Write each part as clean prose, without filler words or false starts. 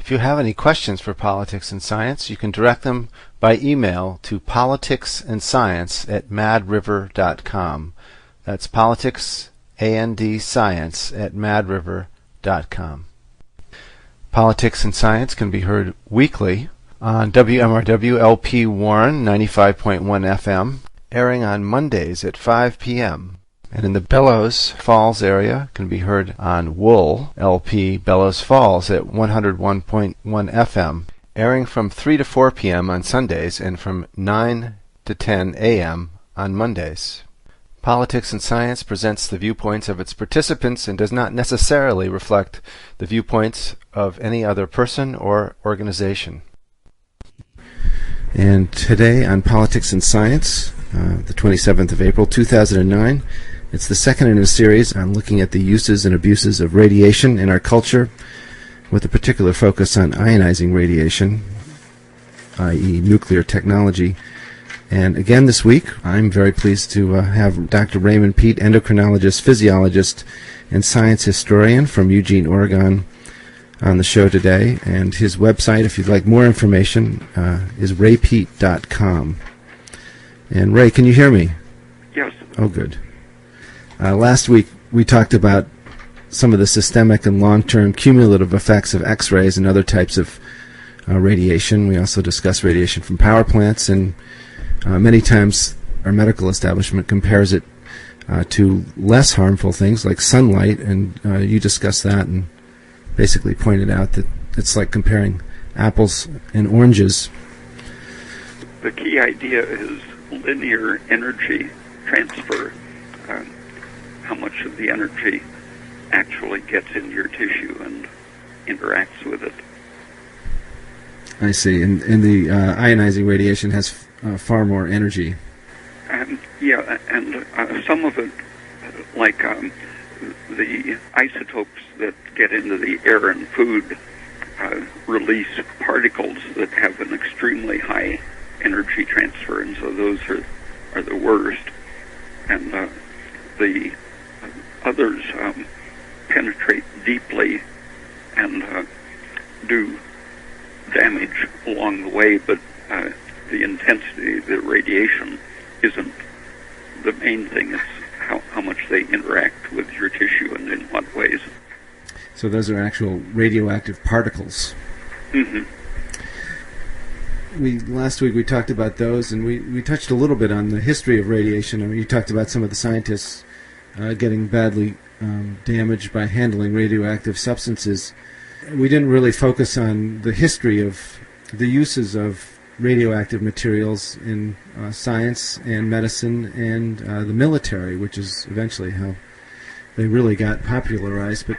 If you have any questions for Politics and Science, you can direct them by email to politicsandscience@madriver.com. That's politics, A-N-D, science at madriver.com. Politics and Science can be heard weekly on WMRW LP Warren 95.1 FM, airing on Mondays at 5 p.m. And in the Bellows Falls area can be heard on Wool LP Bellows Falls at 101.1 FM, airing from 3 to 4 p.m. on Sundays and from 9 to 10 a.m. on Mondays. Politics and Science presents the viewpoints of its participants and does not necessarily reflect the viewpoints of any other person or organization. And today on Politics and Science, the 27th of April 2009, it's the second in a series on looking at the uses and abuses of radiation in our culture, with a particular focus on ionizing radiation, i.e. nuclear technology. And again this week, I'm very pleased to have Dr. Raymond Peet, endocrinologist, physiologist, and science historian from Eugene, Oregon, on the show today. And his website, if you'd like more information, is raypeet.com. And Ray, can you hear me? Yes. Oh, good. Last week, we talked about some of the systemic and long-term cumulative effects of X-rays and other types of radiation. We also discussed radiation from power plants, and many times our medical establishment compares it to less harmful things like sunlight, and you discussed that and basically pointed out that it's like comparing apples and oranges. The key idea is linear energy transfer. How much of the energy actually gets into your tissue and interacts with it. I see. And the ionizing radiation has far more energy. Yeah, and some of it, like the isotopes that get into the air and food, release particles that have an extremely high energy transfer, and so those are the worst. And the others penetrate deeply and do damage along the way, but the intensity of the radiation isn't the main thing. It's how much they interact with your tissue and in what ways. So those are actual radioactive particles. Mm-hmm. Last week we talked about those, and we touched a little bit on the history of radiation. I mean, you talked about some of the scientists getting badly damaged by handling radioactive substances. We didn't really focus on the history of the uses of radioactive materials in science and medicine and the military, which is eventually how they really got popularized. But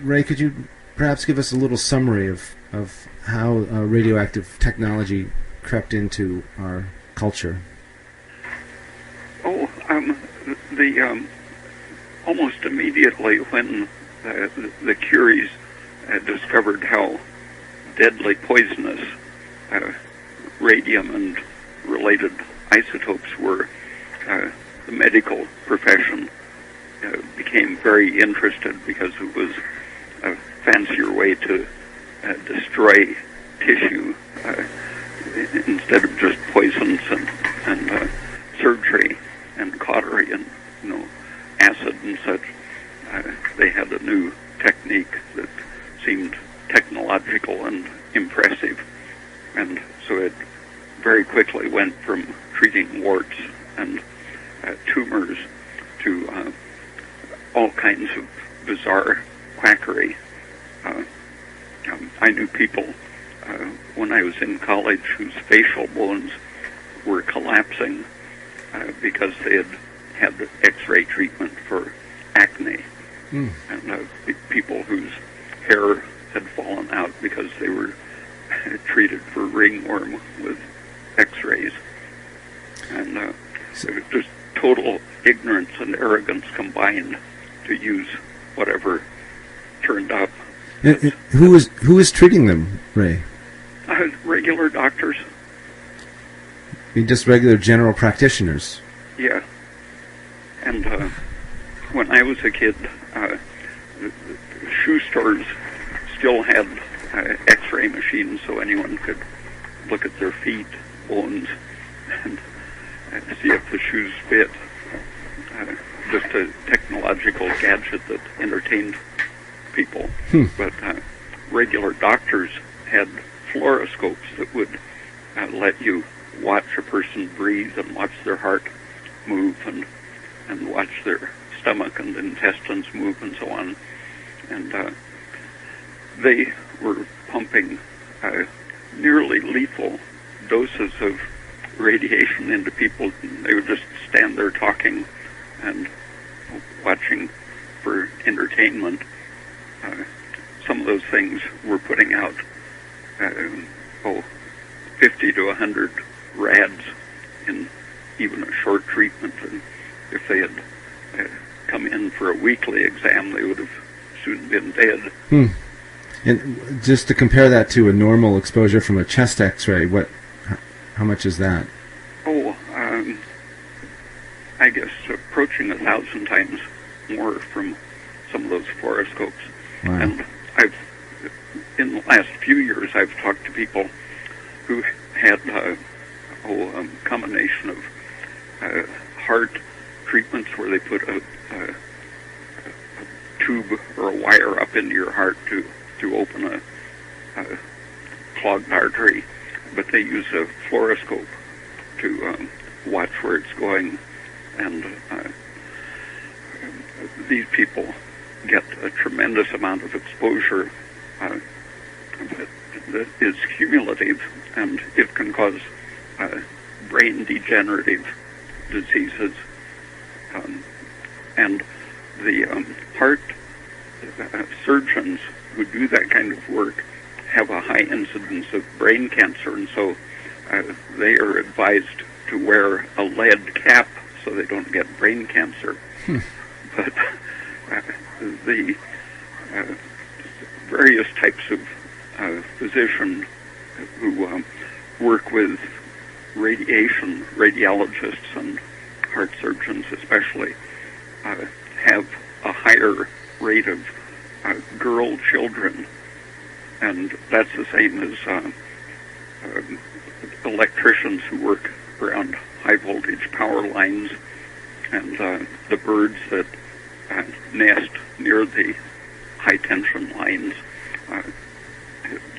Ray, could you perhaps give us a little summary of how radioactive technology crept into our culture? Oh, almost immediately when the Curies discovered how deadly poisonous radium and related isotopes were, the medical profession became very interested because it was a fancier way to destroy tissue instead of just poisons and surgery and cautery and acid and such. They had a new technique that seemed technological and impressive, and so it very quickly went from treating warts and tumors to all kinds of bizarre quackery. I knew people when I was in college whose facial bones were collapsing because they had X-ray treatment for acne, and people whose hair had fallen out because they were treated for ringworm with X-rays. And it was just total ignorance and arrogance combined to use whatever turned up. Who is treating them, Ray? Regular doctors. Just regular general practitioners? Yeah. And when I was a kid, shoe stores still had X-ray X-ray machine so anyone could look at their feet, bones, and see if the shoes fit. Just a technological gadget that entertained people. But regular doctors had fluoroscopes that would let you watch a person breathe and watch their heart move and watch their stomach and intestines move and so on. And they were pumping nearly lethal doses of radiation into people. They would just stand there talking and watching for entertainment. Some of those things were putting out 50 to 100 rads in even a short treatment. And if they had come in for a weekly exam, they would have soon been dead. And just to compare that to a normal exposure from a chest X-ray, how much is that? I guess approaching 1,000 times more from some of those fluoroscopes. Wow. And in the last few years, I've talked to people who had a combination of heart treatments where they put a tube or a wire up into your heart to open a clogged artery, but they use a fluoroscope to watch where it's going. And these people get a tremendous amount of exposure that is cumulative, and it can cause brain degenerative diseases. And the heart surgeons who do that kind of work have a high incidence of brain cancer, and so they are advised to wear a lead cap so they don't get brain cancer. But the various types of physicians who work with radiologists and heart surgeons especially, have a higher rate of girl children, and that's the same as electricians who work around high voltage power lines, and the birds that nest near the high tension lines.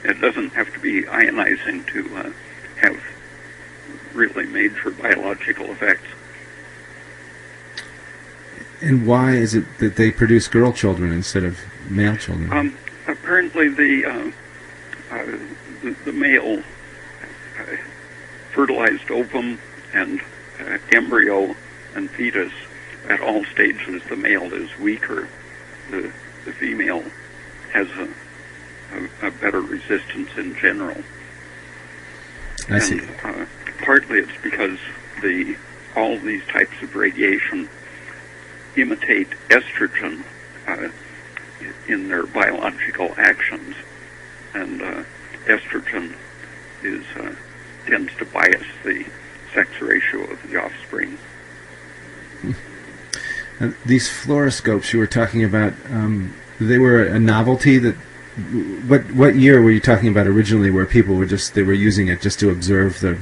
It doesn't have to be ionizing to have really major biological effects. And why is it that they produce girl children instead of male children? Apparently the male fertilized ovum and embryo and fetus, at all stages the male is weaker. The female has a better resistance in general. I see. Partly it's because all these types of radiation imitate estrogen in their biological actions, and estrogen tends to bias the sex ratio of the offspring. These fluoroscopes you were talking about, they were a novelty. What year were you talking about originally, where people were using it just to observe the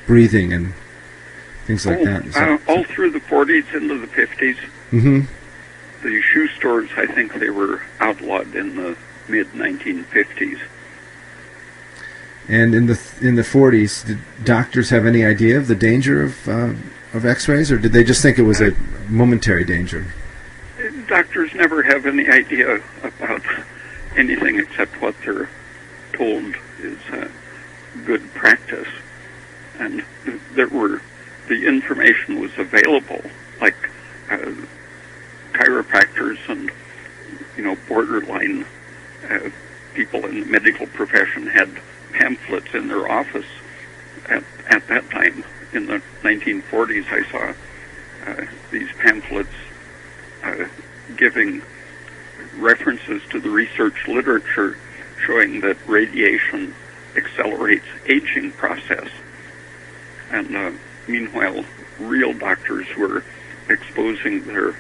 breathing and things like that? All through the 40s into the 50s. Mm-hmm. The shoe stores, I think they were outlawed in the mid-1950s. And in the 40s, did doctors have any idea of the danger of X-rays, or did they just think it was a momentary danger? Doctors never have any idea about anything except what they're told is good practice. And the information was available, like chiropractors and borderline people in the medical profession had pamphlets in their office at that time. In the 1940s, I saw these pamphlets giving references to the research literature showing that radiation accelerates aging process. And meanwhile, real doctors were exposing their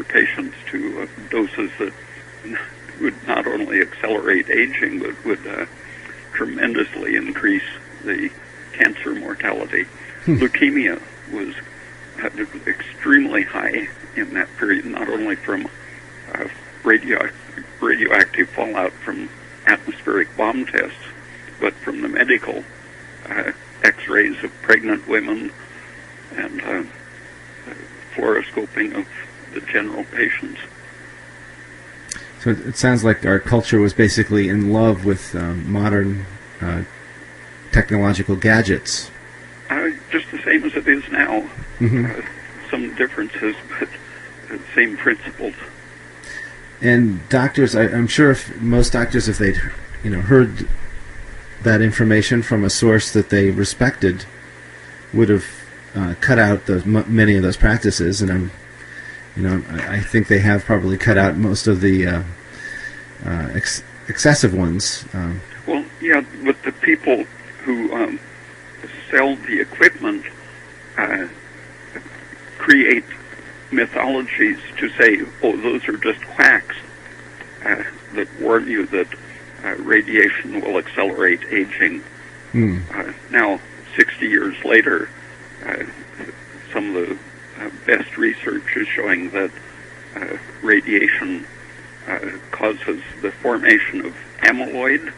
patients to doses that would not only accelerate aging, but would Leukemia was extremely high in that period, not only from radioactive fallout from atmospheric bomb tests, but from the medical X-rays of pregnant women and fluoroscoping of the general patients. So it sounds like our culture was basically in love with modern technological gadgets. Just the same as it is now. Mm-hmm. Some differences, but the same principles. And doctors, I'm sure most doctors, if they'd heard that information from a source that they respected, would have cut out many of those practices. And I think they have probably cut out most of the excessive ones. Well, yeah, but the people who sell the equipment create mythologies to say, oh, those are just quacks that warn you that radiation will accelerate aging. Now, 60 years later, some of the best research is showing that radiation causes the formation of amyloid,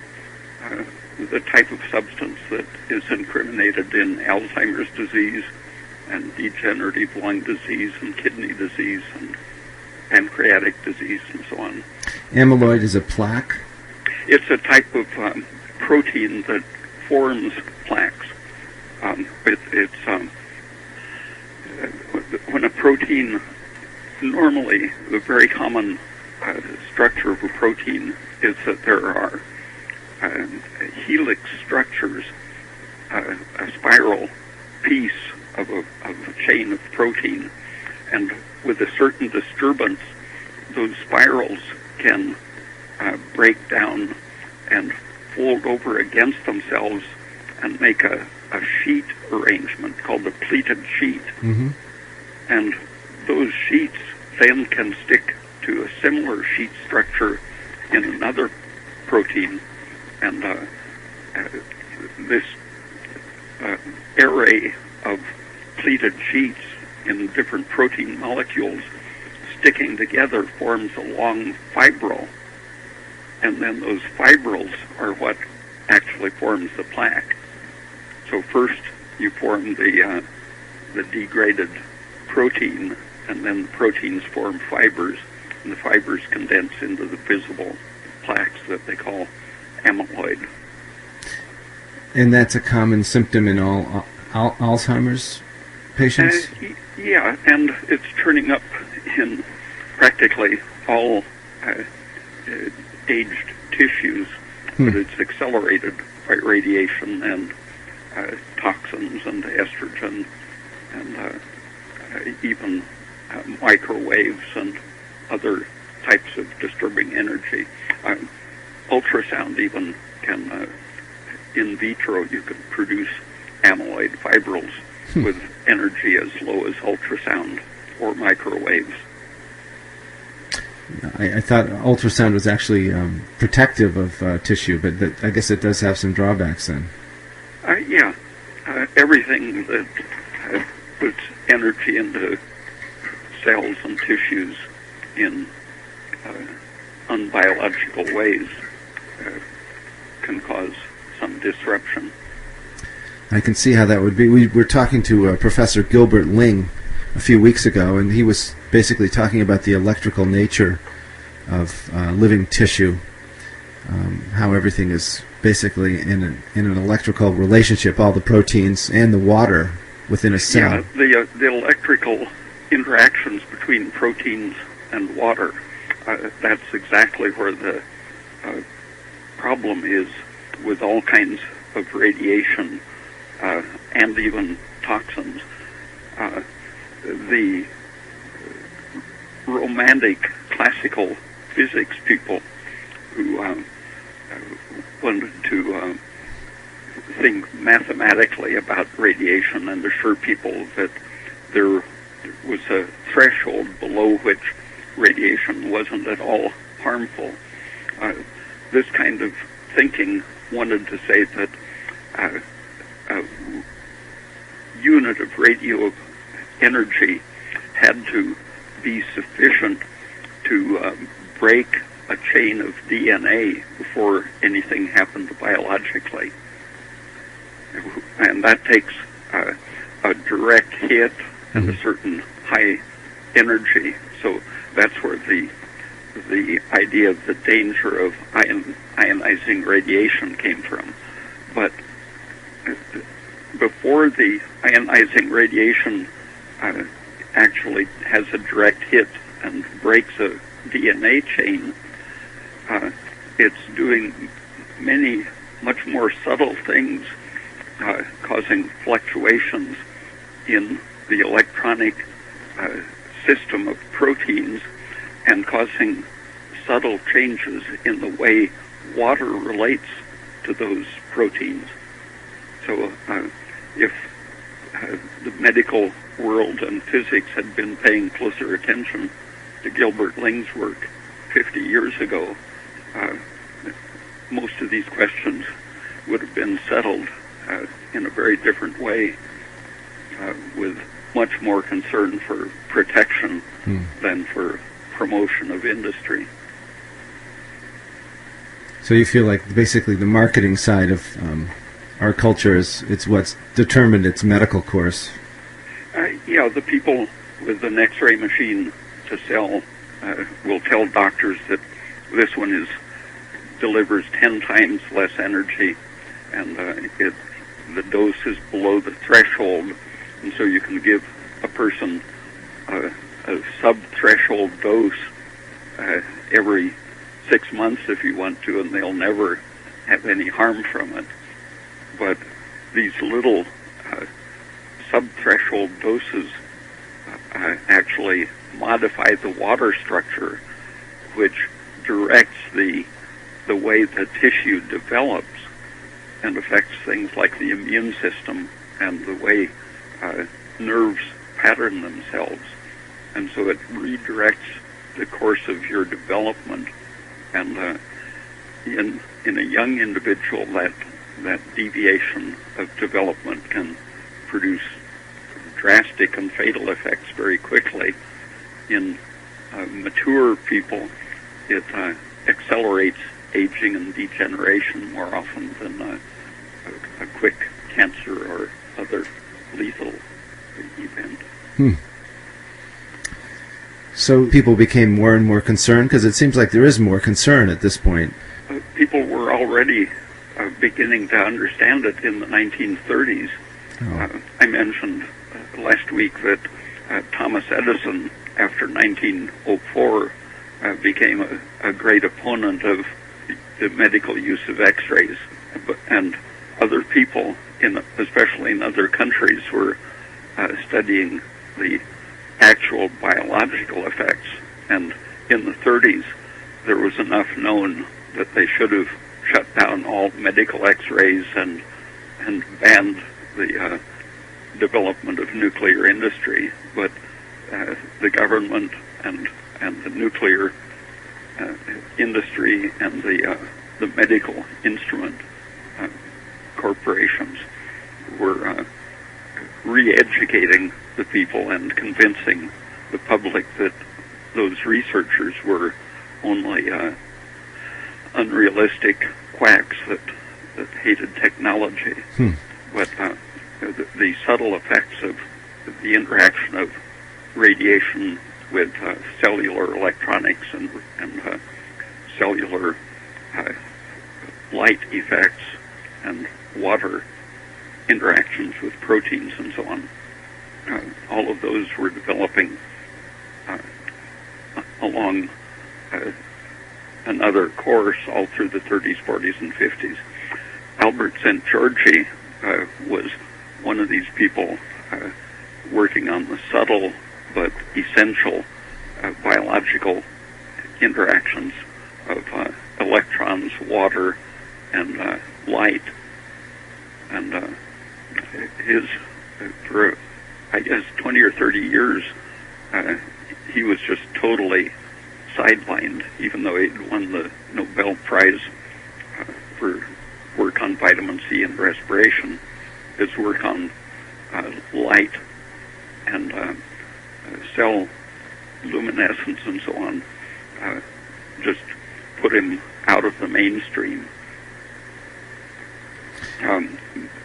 the type of substance that is incriminated in Alzheimer's disease and degenerative lung disease and kidney disease and pancreatic disease and so on. Amyloid is a plaque? It's a type of protein that forms plaques. When a protein, normally the very common structure of a protein is that there are helix structures, a spiral piece of a chain of protein, and with a certain disturbance, those spirals can break down and fold over against themselves and make a sheet arrangement called a pleated sheet. Mm-hmm. And those sheets then can stick to a similar sheet structure in another protein, and this array of pleated sheets in different protein molecules sticking together forms a long fibril, and then those fibrils are what actually forms the plaque. So first you form the degraded protein, and then the proteins form fibers, and the fibers condense into the visible plaques that they call amyloid. And that's a common symptom in all Alzheimer's patients? Yeah, and it's turning up in practically all aged tissues, but it's accelerated by radiation and toxins and estrogen and even microwaves and other types of disturbing energy. Ultrasound even can, in vitro, you can produce amyloid fibrils with energy as low as ultrasound or microwaves. I thought ultrasound was actually protective of tissue, but I guess it does have some drawbacks then. Yeah. Everything that puts energy into cells and tissues in unbiological ways can cause some disruption. I can see how that would be. We were talking to Professor Gilbert Ling a few weeks ago, and he was basically talking about the electrical nature of living tissue, how everything is basically in an electrical relationship, all the proteins and the water within a cell. Yeah, the electrical interactions between proteins and water, that's exactly where the problem is with all kinds of radiation and even toxins. The romantic classical physics people who wanted to think mathematically about radiation and assure people that there was a threshold below which radiation wasn't at all harmful. This kind of thinking wanted to say that unit of radio energy had to be sufficient to break a chain of DNA before anything happened biologically. And that takes a direct hit and a certain high energy. So that's where the idea of the danger of ionizing radiation came from. But before the ionizing radiation actually has a direct hit and breaks a DNA chain, it's doing many much more subtle things, causing fluctuations in the electronic system of proteins and causing subtle changes in the way water relates to those proteins. So if the medical world and physics had been paying closer attention to Gilbert Ling's work 50 years ago, most of these questions would have been settled in a very different way, with much more concern for protection than for promotion of industry. So you feel like basically the marketing side of our culture it's what's determined its medical course. Yeah, the people with an X-ray machine to sell will tell doctors that this one delivers 10 times less energy, and the dose is below the threshold, and so you can give a person a sub-threshold dose every 6 months if you want to, and they'll never have any harm from it. But these little sub-threshold doses actually modify the water structure, which directs the way the tissue develops and affects things like the immune system and the way nerves pattern themselves. And so it redirects the course of your development. And in a young individual, that deviation of development can produce drastic and fatal effects very quickly. In mature people, it accelerates aging and degeneration more often than a quick cancer or other lethal event. So people became more and more concerned, because it seems like there is more concern at this point. People were already beginning to understand it in the 1930s. I mentioned last week that Thomas Edison, after 1904, became a great opponent of the medical use of X-rays, and other people, especially in other countries, were studying the actual biological effects. And in the 30s, there was enough known that they should have shut down all medical X-rays and banned the development of nuclear industry. But the government and the nuclear industry and the medical instrument corporations were re-educating the people and convincing the public that those researchers were only unrealistic quacks that hated technology. But the subtle effects of the interaction of radiation with cellular electronics and cellular light effects and water interactions with proteins and so on, all of those were developing along another course all through the 30s, 40s, and 50s. Albert St. Georgi was one of these people working on the subtle but essential biological interactions of electrons, water, and light. And for, I guess, 20 or 30 years, he was just totally sidelined, even though he'd won the Nobel Prize for work on vitamin C and respiration. His work on light and cell luminescence and so on just put him out of the mainstream.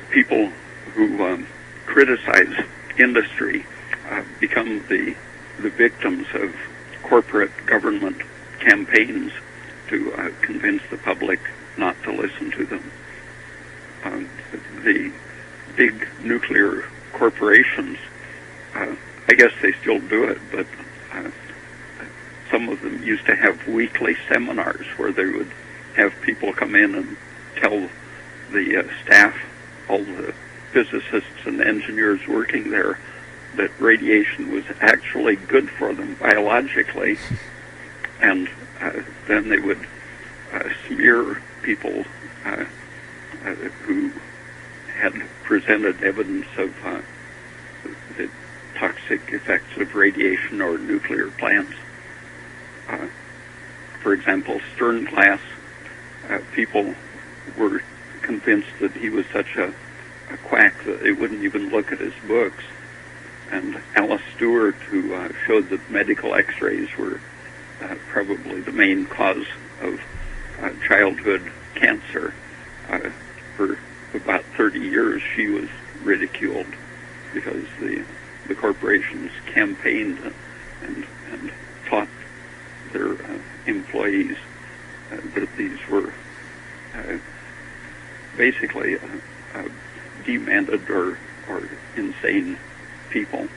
People who criticize industry become the victims of corporate government campaigns to convince the public not to listen to them. The big nuclear corporations, I guess they still do it, but some of them used to have weekly seminars where they would have people come in and tell the staff, all the physicists and engineers working there, that radiation was actually good for them biologically, and then they would smear people who had presented evidence of the toxic effects of radiation or nuclear plants. For example, Sternglass, people were convinced that he was such a quack that they wouldn't even look at his books. And Alice Stewart, who showed that medical x-rays were probably the main cause of childhood cancer, for about 30 years she was ridiculed because the corporations campaigned and taught their employees that these were basically demented or insane people.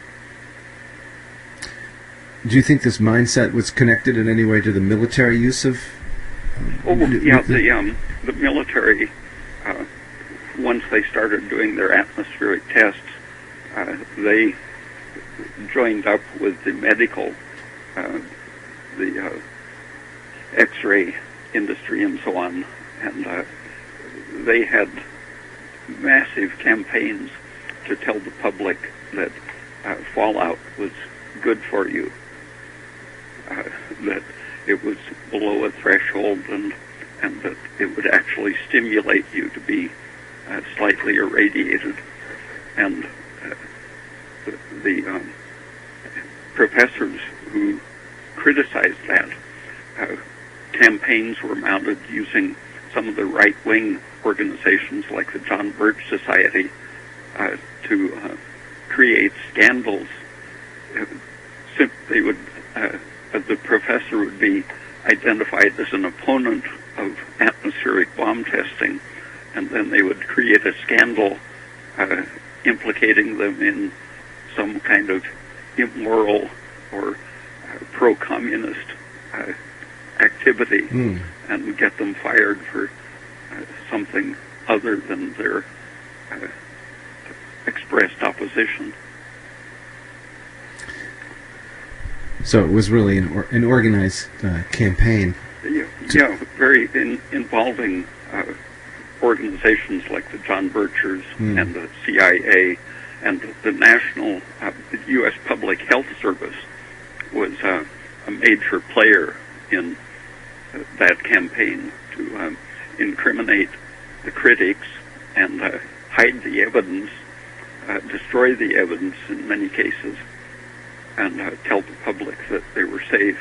Do you think this mindset was connected in any way to the military use of? The military, once they started doing their atmospheric tests, they joined up with the medical, the X-ray industry and so on, and they had massive campaigns to tell the public that fallout was good for you, that it was below a threshold, and that it would actually stimulate you to be slightly irradiated. And the professors who criticized that, campaigns were mounted using some of the right-wing organizations like the John Birch Society to create scandals. They would, the professor would be identified as an opponent of atmospheric bomb testing, and then they would create a scandal implicating them in some kind of immoral or pro-communist activity, and get them fired for something other than their expressed opposition. So it was really an organized campaign. Yeah, very involving organizations like the John Birchers and the CIA, and the national, the U.S. Public Health Service was a major player in that campaign to incriminate the critics and hide the evidence, destroy the evidence in many cases, and tell the public that they were safe.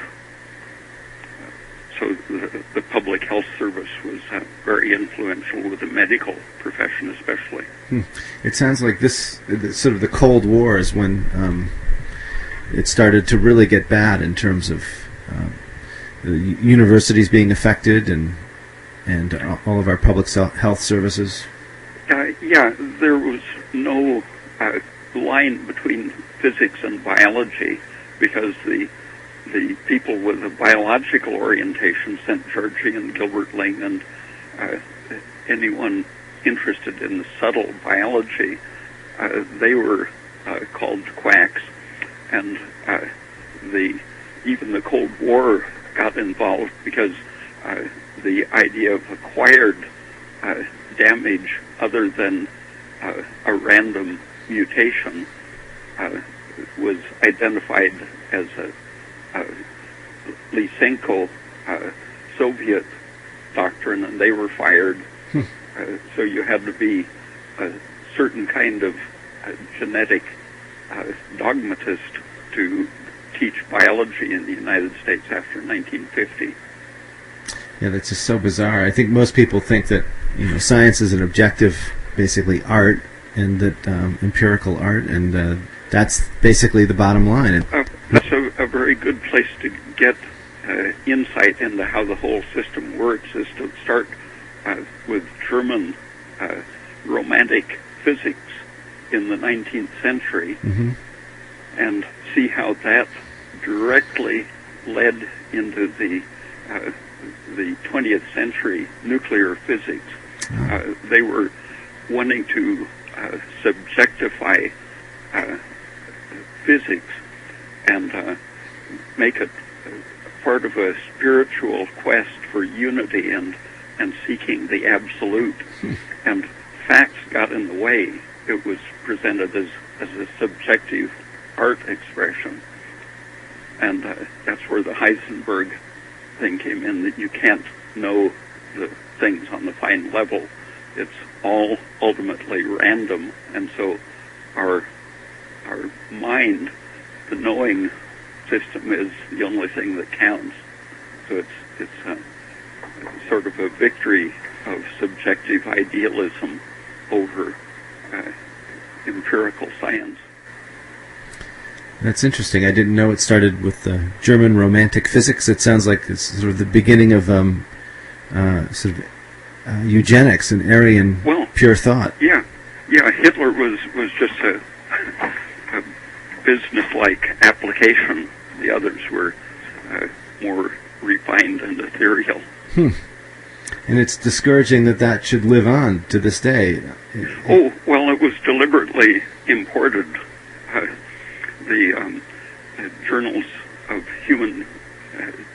So the Public Health Service was very influential with the medical profession especially. It sounds like this, sort of the Cold War is when it started to really get bad in terms of the universities being affected and all of our public health services. Yeah, there was no line between physics and biology because the people with a biological orientation, St. Georgie and Gilbert Ling, and anyone interested in the subtle biology, they were called quacks, and even the Cold War got involved because the idea of acquired damage other than a random mutation was identified as a Lysenko Soviet doctrine, and they were fired. So you had to be a certain kind of genetic dogmatist to teach biology in the United States after 1950. Yeah, that's just so bizarre. I think most people think that science is an objective, basically art, and that empirical art, and that's basically the bottom line. That's a very good place to get insight into how the whole system works, is to start with German Romantic physics in the 19th century, mm-hmm. and see how that directly led into the 20th century nuclear physics. They were wanting to subjectify physics and make it part of a spiritual quest for unity and seeking the absolute. And facts got in the way. It was presented as a subjective art expression. And that's where the Heisenberg thing came in, that you can't know the things on the fine level. It's all ultimately random. And so our mind, the knowing system, is the only thing that counts. So it's sort of a victory of subjective idealism over empirical science. That's interesting. I didn't know it started with German Romantic physics. It sounds like it's sort of the beginning of eugenics and Aryan pure thought. Yeah. Hitler was just a business-like application. The others were more refined and ethereal. And it's discouraging that should live on to this day. Oh, well, it was deliberately imported. The journals of human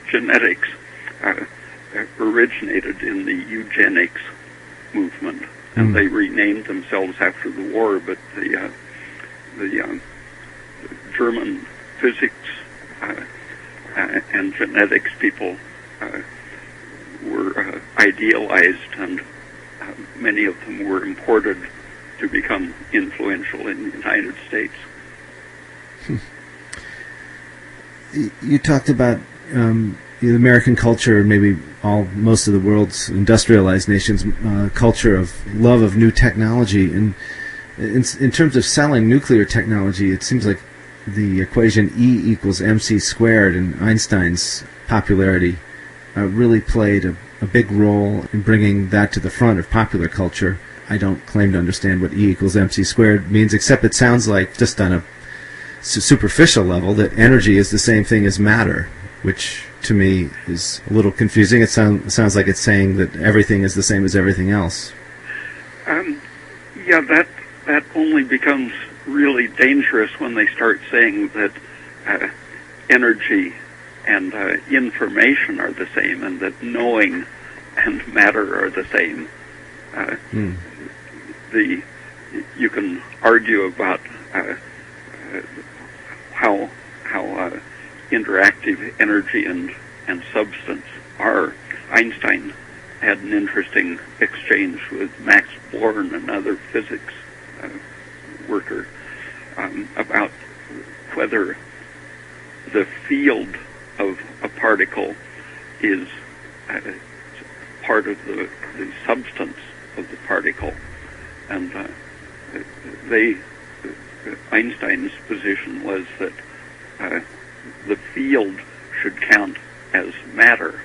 genetics originated in the eugenics movement, and they renamed themselves after the war, but the German physics and genetics people were idealized, and many of them were imported to become influential in the United States. You talked about the American culture, maybe most of the world's industrialized nations' culture of love of new technology, and in terms of selling nuclear technology, it seems like the equation E equals mc squared and Einstein's popularity really played a big role in bringing that to the front of popular culture. I don't claim to understand what E equals mc squared means, except it sounds like, just on a superficial level, that energy is the same thing as matter, which to me is a little confusing. It sounds like it's saying that everything is the same as everything else. That only becomes really dangerous when they start saying that energy and information are the same, and that knowing and matter are the same. You can argue about how interactive energy and substance are. Einstein had an interesting exchange with Max Born, another physics worker, about whether the field of a particle is part of the substance of the particle. And Einstein's position was that the field should count as matter,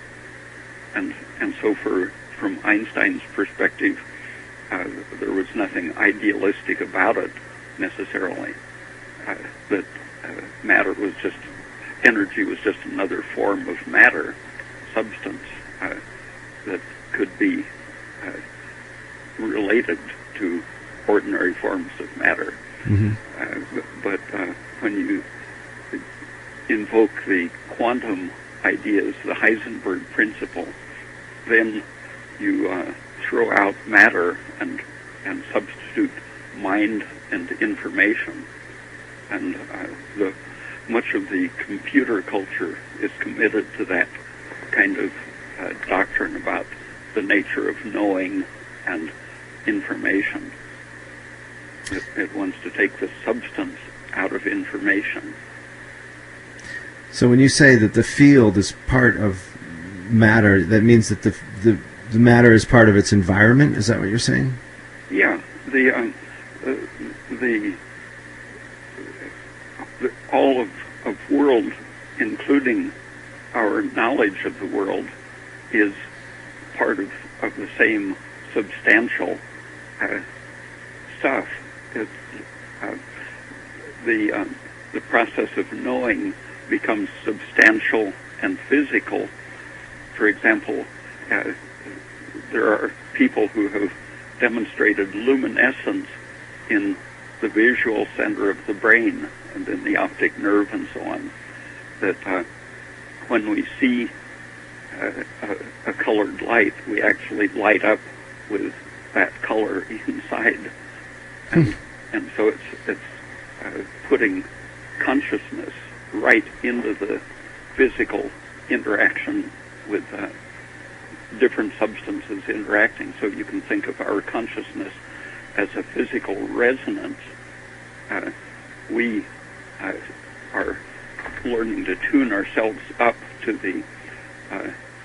and so from Einstein's perspective, there was nothing idealistic about it necessarily. That matter was just energy was just another form of matter, substance that could be related to ordinary forms of matter. But when you invoke the quantum ideas, the Heisenberg principle, then you throw out matter and substitute mind and information. And much of the computer culture is committed to that kind of doctrine about the nature of knowing and information. It wants to take the substance out of information. So when you say that the field is part of matter, that means that the matter is part of its environment? Is that what you're saying? Yeah. All of world, including our knowledge of the world, is part of the same substantial stuff. The process of knowing becomes substantial and physical. For example, there are people who have demonstrated luminescence in the visual center of the brain and in the optic nerve and so on, that when we see a colored light, we actually light up with that color inside. And so it's putting consciousness right into the physical interaction with different substances interacting. So you can think of our consciousness as a physical resonance. We are learning to tune ourselves up to the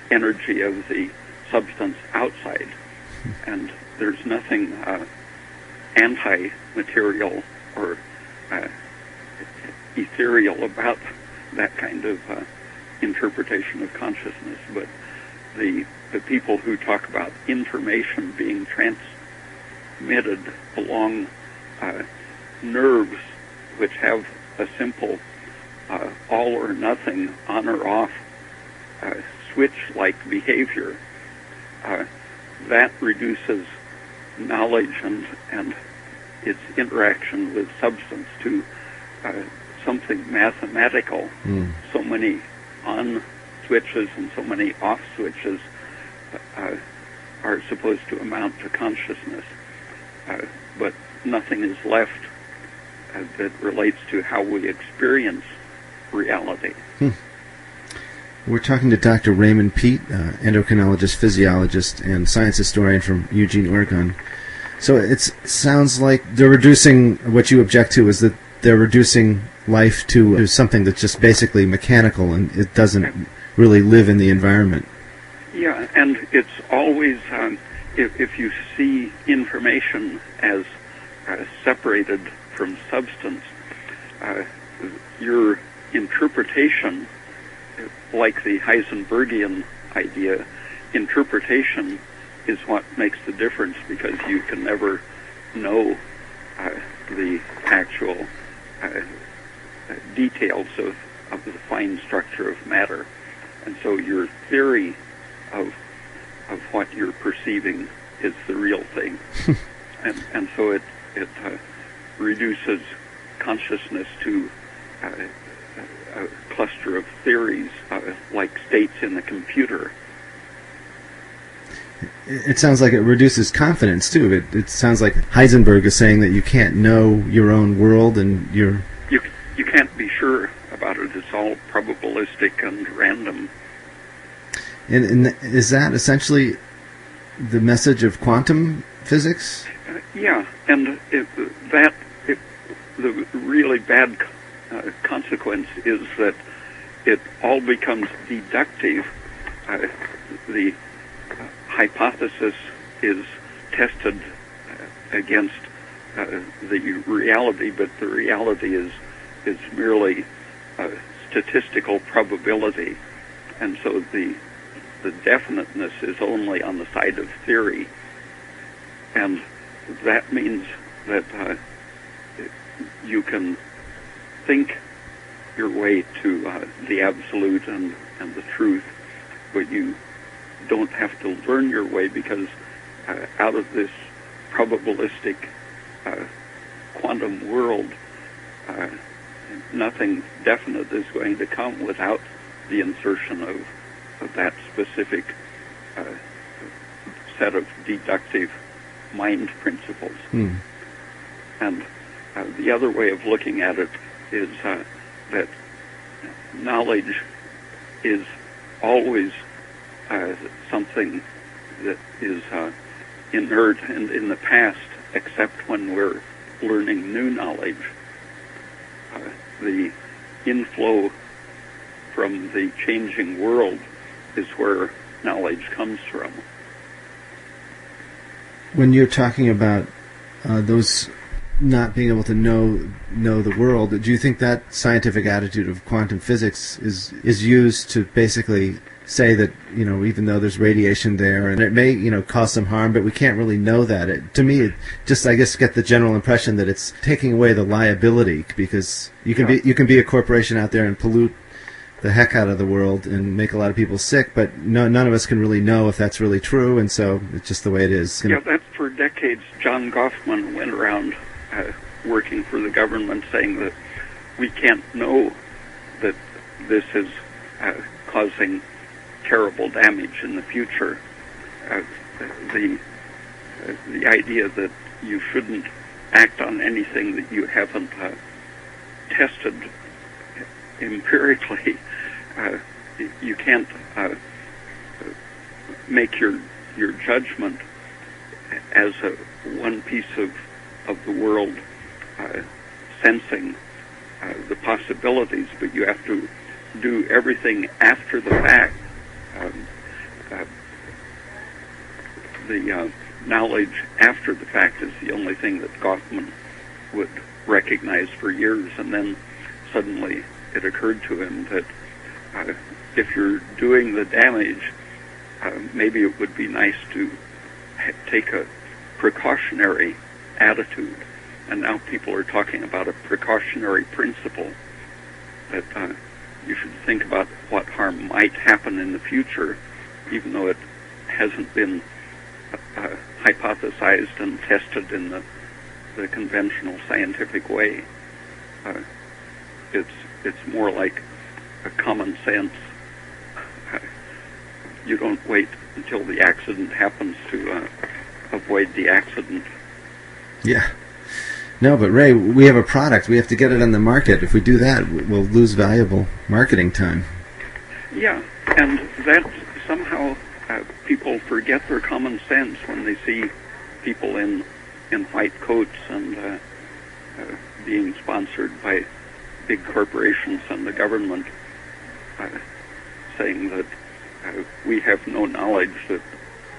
energy of the substance outside. And there's nothing anti-material or ethereal about that kind of interpretation of consciousness. But the people who talk about information being transmitted along nerves which have a simple all or nothing, on or off switch-like behavior, that reduces knowledge and its interaction with substance to something mathematical. So many on switches and so many off switches are supposed to amount to consciousness, but nothing is left that relates to how we experience reality. We're talking to Dr. Raymond Peat, endocrinologist, physiologist, and science historian from Eugene, Oregon. So it sounds like they're reducing, what you object to is that they're reducing life to something that's just basically mechanical and it doesn't really live in the environment. Yeah, and it's always, if you see information as separated from substance, your interpretation, like the Heisenbergian idea, interpretation is what makes the difference, because you can never know the actual details of the fine structure of matter. And so your theory of what you're perceiving is the real thing. and so it reduces consciousness to a cluster of theories, like states in the computer. It sounds like it reduces confidence, too. It sounds like Heisenberg is saying that you can't know your own world and you can't be sure about it. It's all probabilistic and random. And is that essentially the message of quantum physics? Yeah, and the really bad consequence is that it all becomes deductive. The hypothesis is tested against the reality, but the reality is merely statistical probability, and so the definiteness is only on the side of theory, and that means that you can think your way to the absolute and the truth, but you don't have to learn your way, because out of this probabilistic quantum world, nothing definite is going to come without the insertion of that specific set of deductive mind principles. And the other way of looking at it is that knowledge is always something that is inert and in the past, except when we're learning new knowledge. The inflow from the changing world is where knowledge comes from. When you're talking about those not being able to know the world, do you think that scientific attitude of quantum physics is used to basically say that, even though there's radiation there and it may, cause some harm, but we can't really know that? To me, it just, I guess, get the general impression that it's taking away the liability, because you can be a corporation out there and pollute the heck out of the world and make a lot of people sick, but none of us can really know if that's really true, and so it's just the way it is. Yeah, that's for decades. John Goffman went around working for the government saying that we can't know that this is causing terrible damage in the future. The idea that you shouldn't act on anything that you haven't tested empirically. You can't make your judgment as one piece of the world sensing the possibilities, but you have to do everything after the fact. The knowledge after the fact is the only thing that Goffman would recognize for years, and then suddenly it occurred to him that if you're doing the damage, maybe it would be nice to take a precautionary attitude. And now people are talking about a precautionary principle, that you should think about what harm might happen in the future, even though it hasn't been hypothesized and tested in the conventional scientific way. It's more like a common sense. You don't wait until the accident happens to avoid the accident. Yeah. No, but Ray, we have a product. We have to get it on the market. If we do that, we'll lose valuable marketing time. Yeah, and that somehow people forget their common sense when they see people in white coats and being sponsored by big corporations and the government, saying that we have no knowledge that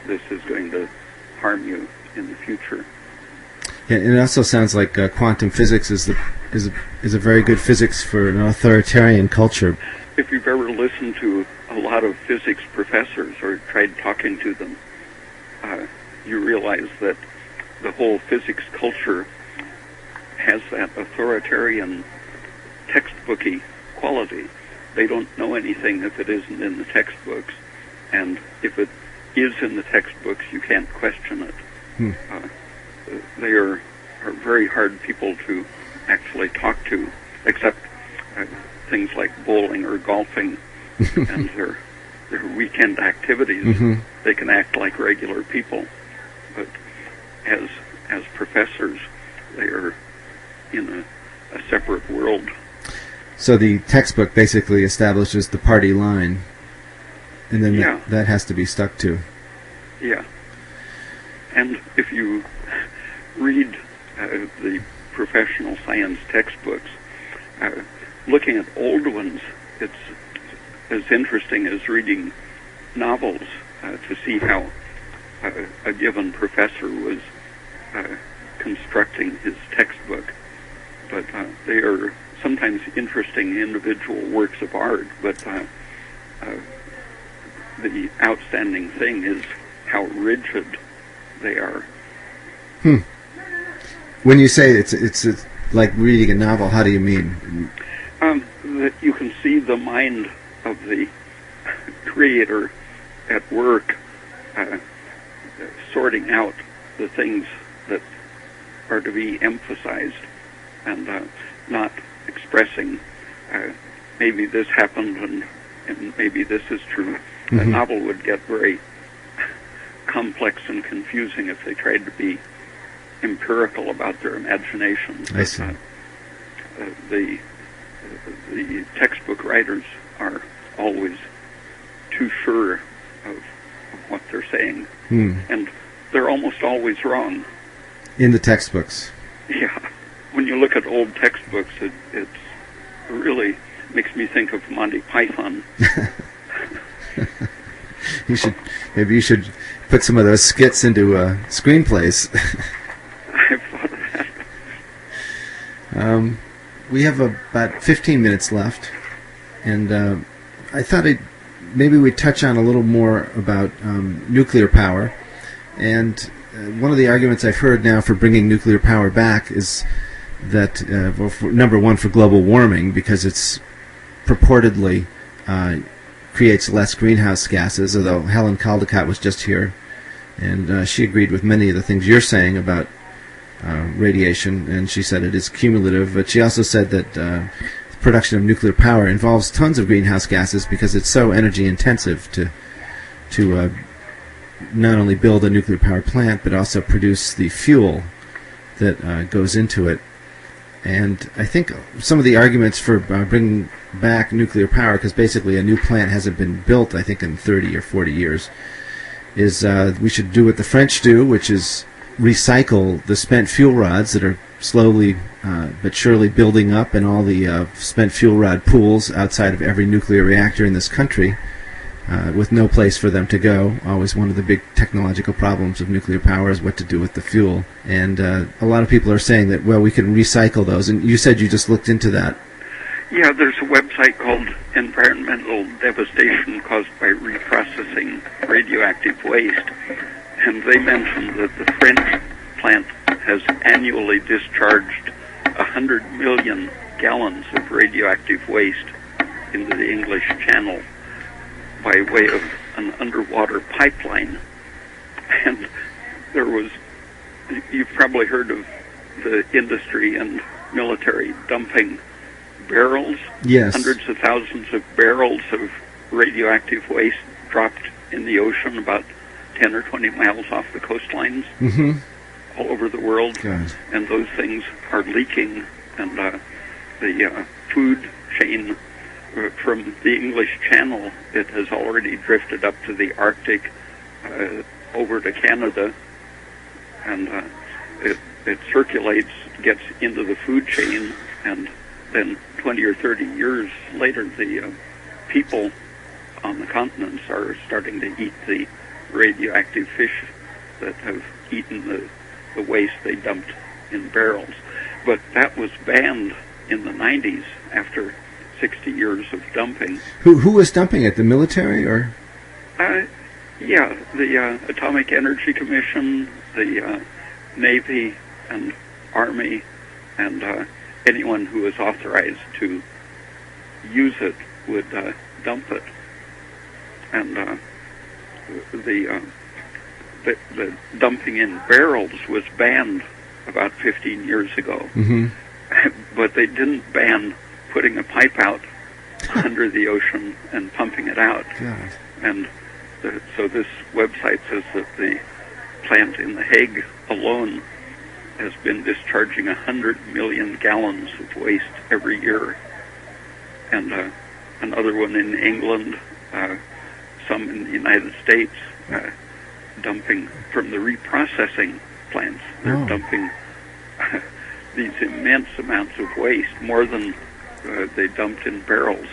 this is going to harm you in the future. Yeah, and it also sounds like quantum physics is a very good physics for an authoritarian culture. If you've ever listened to a lot of physics professors or tried talking to them, you realize that the whole physics culture has that authoritarian, textbooky quality. They don't know anything if it isn't in the textbooks, and if it is in the textbooks, you can't question it. They are very hard people to actually talk to, except things like bowling or golfing and their weekend activities. Mm-hmm. They can act like regular people, but as professors, they are in a separate world. So the textbook basically establishes the party line, and then that has to be stuck to. Yeah. And if you read the professional science textbooks, looking at old ones, it's as interesting as reading novels to see how a given professor was constructing his textbook. But they are sometimes interesting individual works of art, but the outstanding thing is how rigid they are. When you say it's like reading a novel, how do you mean? That you can see the mind of the creator at work, sorting out the things that are to be emphasized, and not expressing maybe this happened and maybe this is true. Mm-hmm. A novel would get very complex and confusing if they tried to be empirical about their imagination. I see. The textbook writers are always too sure of what they're saying, and they're almost always wrong. In the textbooks. Yeah. you look at old textbooks, it really makes me think of Monty Python. Maybe you should put some of those skits into screenplays. I've thought of that. We have about 15 minutes left, and I thought maybe we'd touch on a little more about nuclear power. And one of the arguments I've heard now for bringing nuclear power back is that, number one, for global warming, because it's purportedly creates less greenhouse gases, although Helen Caldicott was just here, and she agreed with many of the things you're saying about radiation, and she said it is cumulative, but she also said that the production of nuclear power involves tons of greenhouse gases because it's so energy intensive to not only build a nuclear power plant, but also produce the fuel that goes into it. And I think some of the arguments for bringing back nuclear power, because basically a new plant hasn't been built, I think, in 30 or 40 years, is we should do what the French do, which is recycle the spent fuel rods that are slowly but surely building up in all the spent fuel rod pools outside of every nuclear reactor in this country, with no place for them to go. Always one of the big technological problems of nuclear power is what to do with the fuel. And a lot of people are saying that, well, we can recycle those. And you said you just looked into that. Yeah, there's a website called Environmental Devastation Caused by Reprocessing Radioactive Waste. And they mentioned that the French plant has annually discharged 100 million gallons of radioactive waste into the English Channel by way of an underwater pipeline. And there was, you've probably heard of the industry and military dumping barrels. Yes. Hundreds of thousands of barrels of radioactive waste dropped in the ocean about 10 or 20 miles off the coastlines all over the world. God. And those things are leaking, and the food chain from the English Channel, it has already drifted up to the Arctic, over to Canada, and it circulates, gets into the food chain, and then 20 or 30 years later, the people on the continents are starting to eat the radioactive fish that have eaten the waste they dumped in barrels. But that was banned in the 90s after 60 years of dumping. Who was dumping it? The military, or? Yeah, the Atomic Energy Commission, the Navy and Army, and anyone who was authorized to use it would dump it. And the dumping in barrels was banned about 15 years ago. But they didn't ban putting a pipe out under the ocean and pumping it out. God. And so this website says that the plant in The Hague alone has been discharging 100 million gallons of waste every year. And another one in England, some in the United States, dumping from the reprocessing plants. They're dumping these immense amounts of waste, more than they dumped in barrels.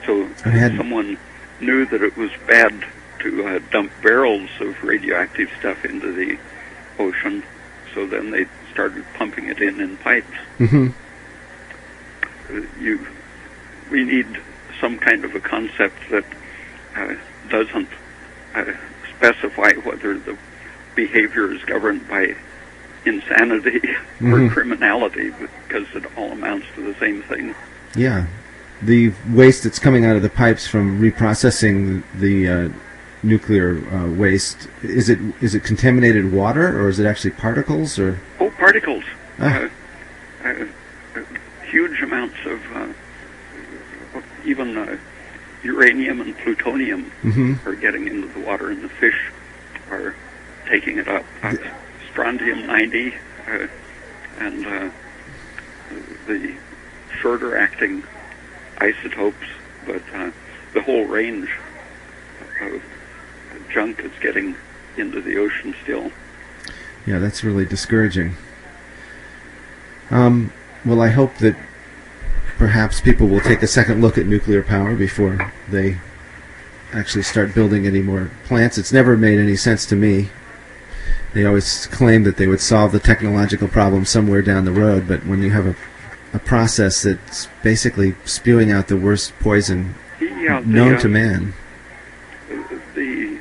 So someone knew that it was bad to dump barrels of radioactive stuff into the ocean, so then they started pumping it in pipes. We need some kind of a concept that doesn't specify whether the behavior is governed by insanity or criminality, because it all amounts to the same thing. Yeah. The waste that's coming out of the pipes from reprocessing the nuclear waste, is it contaminated water, or is it actually particles? Or particles. Huge amounts of even uranium and plutonium are getting into the water, and the fish are taking it up. Strontium-90 and the shorter acting isotopes, but the whole range of junk is getting into the ocean still. Yeah, that's really discouraging. Well, I hope that perhaps people will take a second look at nuclear power before they actually start building any more plants. It's never made any sense to me. They always claim that they would solve the technological problem somewhere down the road, but when you have a process that's basically spewing out the worst poison known to man. The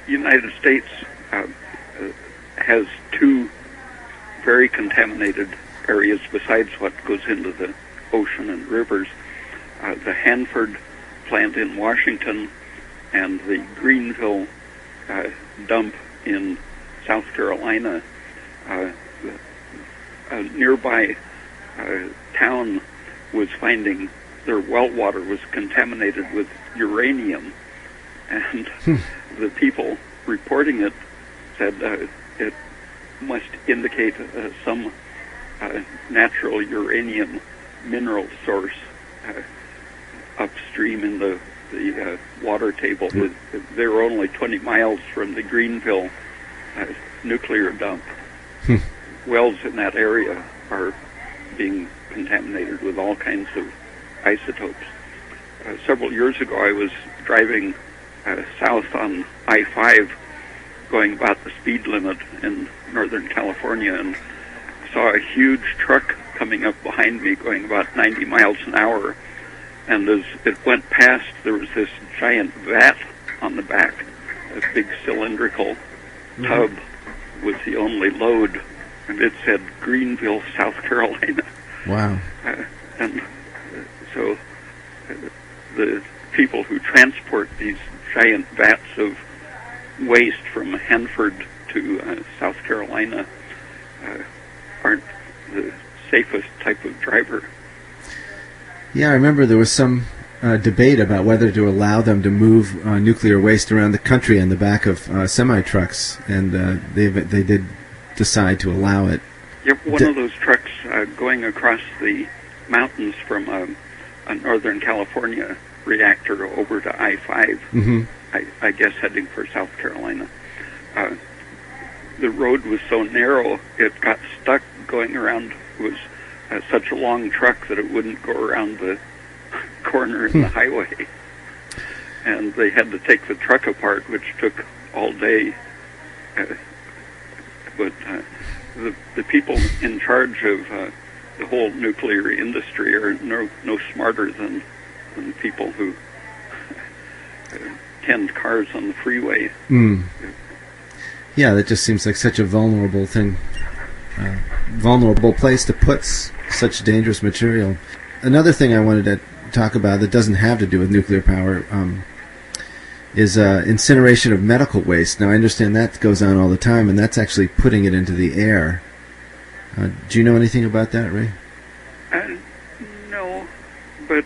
United States has two very contaminated areas besides what goes into the ocean and rivers. The Hanford plant in Washington and the Greenville dump in South Carolina. A nearby town was finding their well water was contaminated with uranium, and the people reporting it said it must indicate some natural uranium mineral source upstream in the water table. They were only 20 miles from the Greenville nuclear dump. Wells in that area are being contaminated with all kinds of isotopes. Several years ago, I was driving south on I-5, going about the speed limit in Northern California, and saw a huge truck coming up behind me going about 90 miles an hour. And as it went past, there was this giant vat on the back. A big cylindrical tub was the only load, and it said Greenville, South Carolina. Wow. And so the people who transport these giant vats of waste from Hanford to South Carolina aren't the safest type of driver. Yeah, I remember there was some debate about whether to allow them to move nuclear waste around the country on the back of semi-trucks, and they did decide to allow it. Yep, one of those trucks going across the mountains from a Northern California reactor over to I-5, I guess heading for South Carolina. The road was so narrow, it got stuck going around. It was such a long truck that it wouldn't go around the corner in the highway. And they had to take the truck apart, which took all day. But the people in charge of the whole nuclear industry are no smarter than people who tend cars on the freeway. Yeah, that just seems like such a vulnerable thing, vulnerable place to put such dangerous material. Another thing I wanted to talk about that doesn't have to do with nuclear power is incineration of medical waste. Now, I understand that goes on all the time, and that's actually putting it into the air. Do you know anything about that, Ray? No, but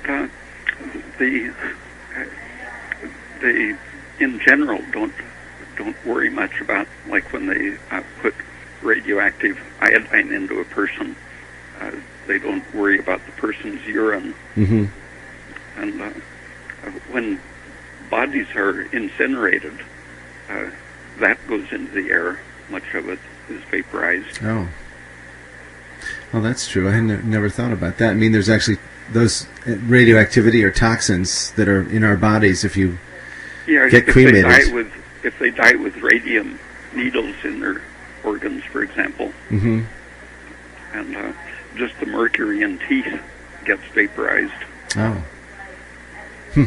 they in general don't worry much about, like when they put radioactive iodine into a person. They don't worry about the person's urine. And when bodies are incinerated, that goes into the air. Much of it is vaporized. Oh. Well, that's true. I had never thought about that. I mean, there's actually those radioactivity or toxins that are in our bodies if you get cremated. If they die with radium needles in their organs, for example, and just the mercury in teeth gets vaporized. Oh. I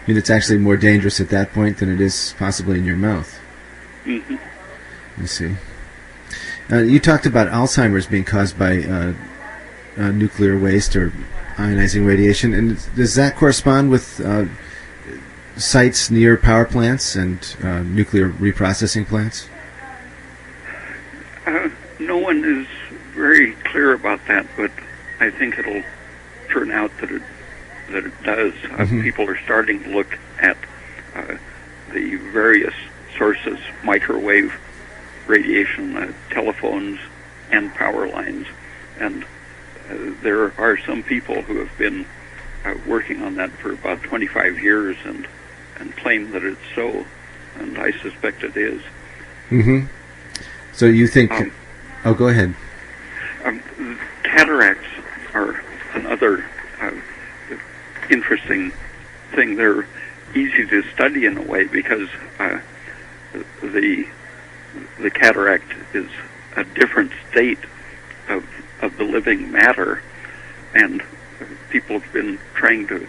mean, it's actually more dangerous at that point than it is possibly in your mouth. You see. You talked about Alzheimer's being caused by nuclear waste or ionizing radiation, and does that correspond with sites near power plants and nuclear reprocessing plants? No one is very clear about that, but I think it'll turn out that it does. People are starting to look at the various sources, microwave radiation, telephones, and power lines, and there are some people who have been working on that for about 25 years and claim that it's so, and I suspect it is. So you think... go ahead. cataracts are another interesting thing. They're easy to study in a way because the cataract is a different state of the living matter, and people have been trying to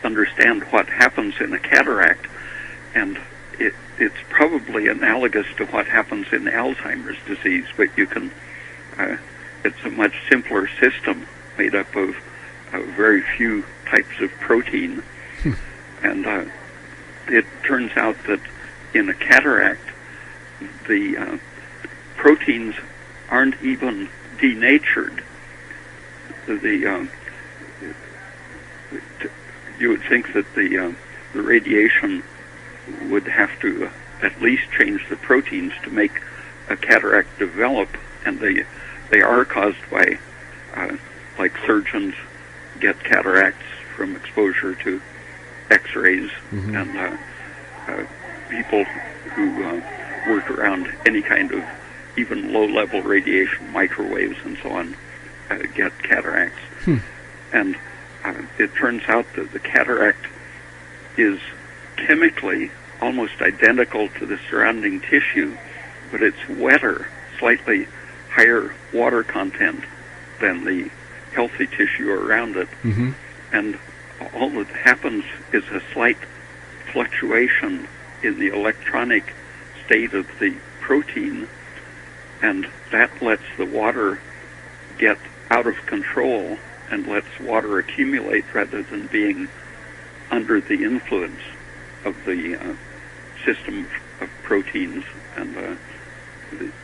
understand what happens in a cataract, and it's probably analogous to what happens in Alzheimer's disease, but you can it's a much simpler system made up of very few types of protein. And it turns out that in a cataract, the proteins aren't even denatured. You would think that the radiation would have to at least change the proteins to make a cataract develop, and they are caused by, like surgeons get cataracts from exposure to X-rays, and people who work around any kind of even low-level radiation, microwaves and so on, get cataracts. And it turns out that the cataract is chemically almost identical to the surrounding tissue, but it's wetter, slightly higher water content than the healthy tissue around it. And all that happens is a slight fluctuation in the electronic state of the protein, and that lets the water get out of control and lets water accumulate rather than being under the influence of the system of proteins and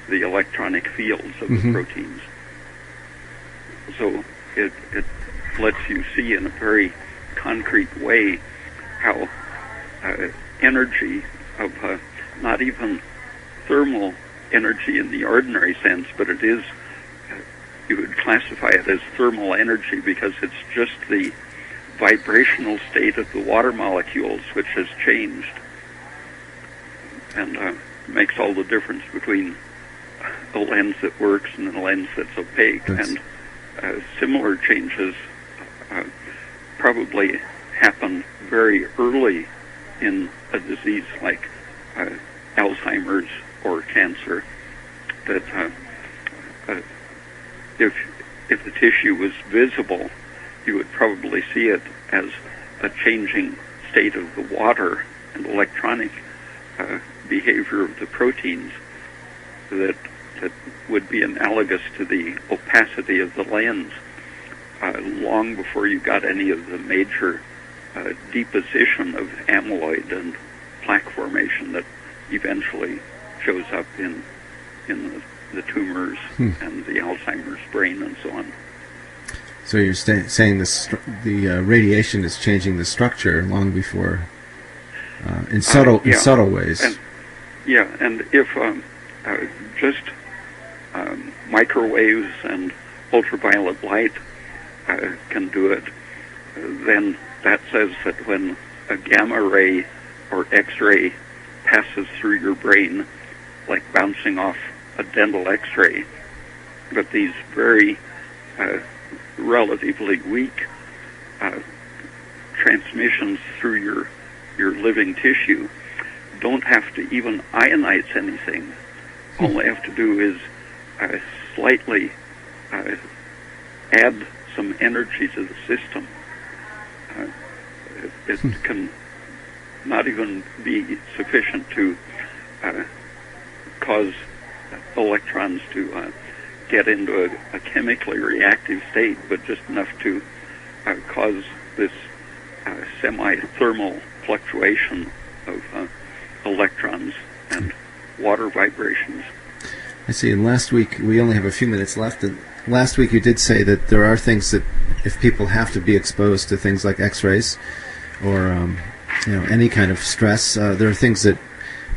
the electronic fields of the proteins. So it lets you see in a very concrete way how energy of not even thermal energy in the ordinary sense, but it is, you would classify it as thermal energy because it's just the vibrational state of the water molecules which has changed, and makes all the difference between a lens that works and a lens that's opaque. And similar changes probably happen very early in a disease like Alzheimer's or cancer, that if the tissue was visible, you would probably see it as a changing state of the water and electronic behavior of the proteins that would be analogous to the opacity of the lens long before you got any of the major deposition of amyloid and plaque formation that eventually shows up in the tumors and the Alzheimer's brain and so on. So you're saying the radiation is changing the structure long before, in subtle ways. And if just microwaves and ultraviolet light can do it, then that says that when a gamma ray or X-ray passes through your brain, like bouncing off a dental X-ray, but these very relatively weak transmissions through your living tissue don't have to even ionize anything. All they have to do is slightly add some energy to the system. It can not even be sufficient to cause electrons to get into a chemically reactive state, but just enough to cause this semi-thermal fluctuation of electrons and water vibrations. I see. And last week, we only have a few minutes left. And last week you did say that there are things that if people have to be exposed to things like X-rays or any kind of stress, there are things that,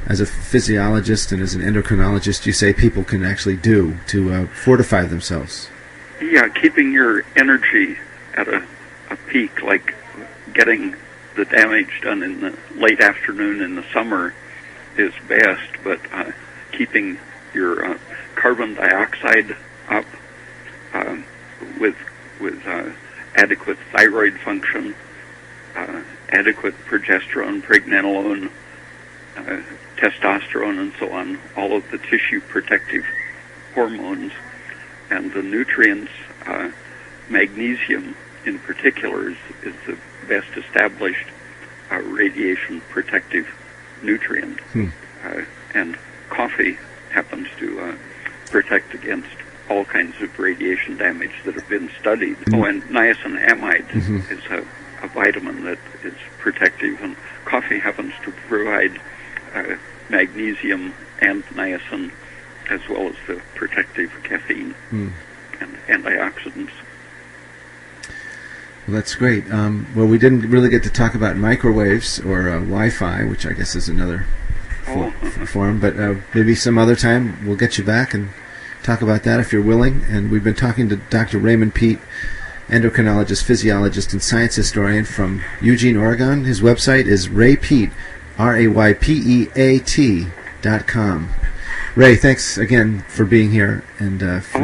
as a physiologist and as an endocrinologist, you say people can actually do to fortify themselves. Yeah, keeping your energy at a peak, like getting the damage done in the late afternoon in the summer is best, but keeping your carbon dioxide up with adequate thyroid function, adequate progesterone, pregnenolone, testosterone, and so on, all of the tissue protective hormones, and the nutrients, magnesium in particular is the best established radiation protective nutrient. And coffee happens to protect against all kinds of radiation damage that have been studied. Oh, and niacinamide is a vitamin that is protective, and coffee happens to provide magnesium and niacin, as well as the protective caffeine and antioxidants. Well, that's great. Well, we didn't really get to talk about microwaves or Wi-Fi, which I guess is another form, but maybe some other time we'll get you back and talk about that if you're willing. And we've been talking to Dr. Raymond Peat, endocrinologist, physiologist, and science historian from Eugene, Oregon. His website is raypeat, RAYPEAT.com. Ray, thanks again for being here and for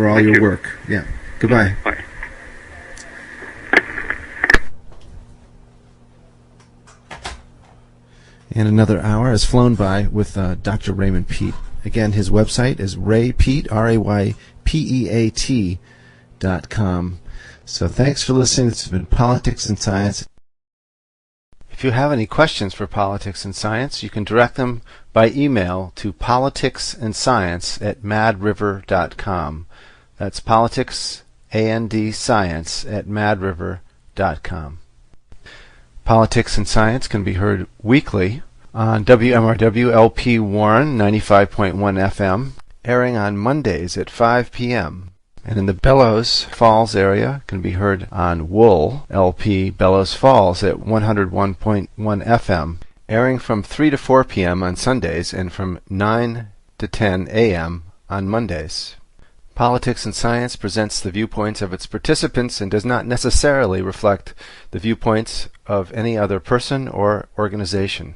all Thank your you. work. Yeah. Goodbye. Bye. And another hour has flown by with Dr. Raymond Peat. Again, his website is raypeat, RAYPEAT.com. So thanks for listening. This has been Politics and Science. If you have any questions for Politics and Science, you can direct them by email to politicsandscience@madriver.com. That's politicsandScience@madriver.com. Politics and Science can be heard weekly on WMRW LP Warren 95.1 FM, airing on Mondays at 5 p.m. And in the Bellows Falls area can be heard on Wool LP Bellows Falls at 101.1 FM, airing from 3 to 4 p.m. on Sundays and from 9 to 10 a.m. on Mondays. Politics and Science presents the viewpoints of its participants and does not necessarily reflect the viewpoints of any other person or organization.